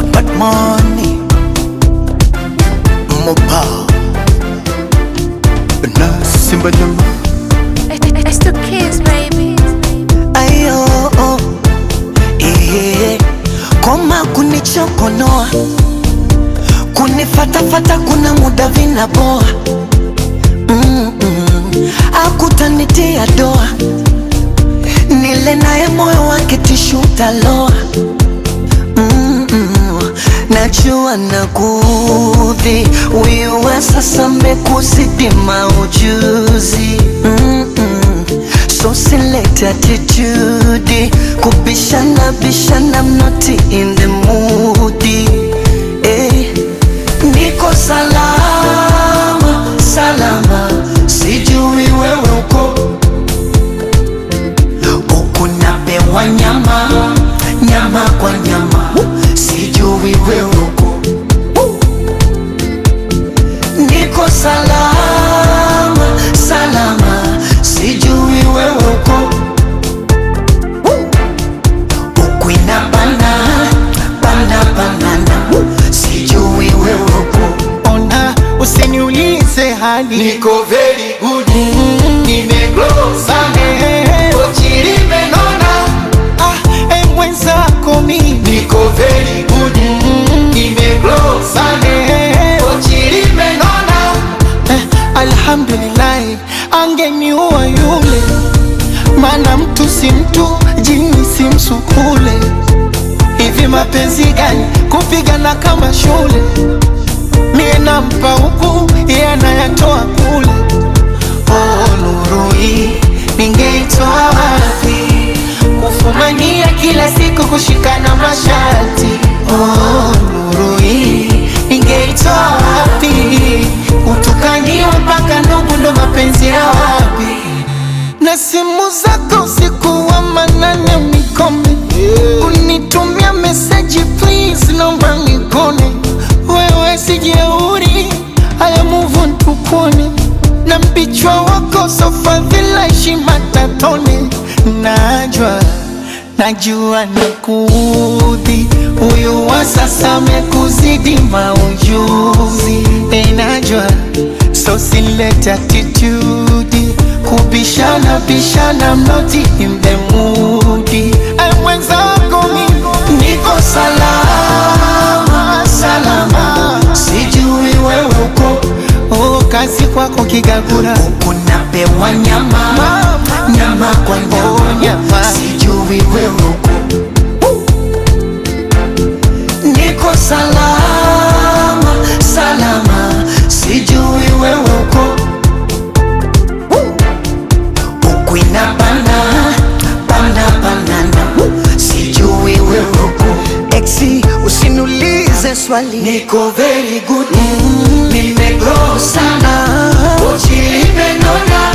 your bad money, Mopa, na Simba Jama. It's the kids, baby. Ayo, koma kunichokonoa, kunifatafata kuna muda vinaboa. Akutanitia doa, nile naye moyo wake tishu taloa. Najua nakuudhi, wiwe sasa mekuzidi maujuzi. So select attitude, kubishana bishana, I'm not in the mood. Niko salama, salama, sijui wewe uko napewa nyama, nyama kwa nyama, sijui wewe uko. Niko salama, salama, sijui wewe uko. Ukwina banana, sijui wewe uko. Ona usiniulize hali, Niko very good, nimegrow sana, kochiri menona. mwenzako mimi Niko very good, nimegrow sana, kochiri menona. alhamdulillah, angeniua yule, mana mtu si mtu, jini si msukule. Hivi mapenzi gani kupigana kama shule? Mie nampa huku, yeye anayatoa kule. Oh, nuru hii ningeitoa wapi? Kufumania kila siku, kushikana mashati. Oh, nuru hii ningeitoa wapi? Kutukaniwa mpaka ndugu, ndo mapenzi ya wapi? Na simu zako usiku wa manane unikome, unitumia message please, naomba nikone. Wewe sijeuri, haya move on tukone. Na mpichwa wako sofa vila heshima tatone. Najua nakuudhi, huyu wa sasa mekuzidi maujuzi. Najua so select attitude, kubishana bishana, I'm not in the mood. Mwenzako mimi Niko salama, salama, sijui wewe uko. kazi kwako kigagura, Napewa nyama, nyama kwa nyama, sijui wewe uko. Niko salama, salama, sijui wewe uko. Ukwina banana, sijui wewe uko. Exi, usiniulize swali. Niko very good, nimegrow sana, kochiri menona.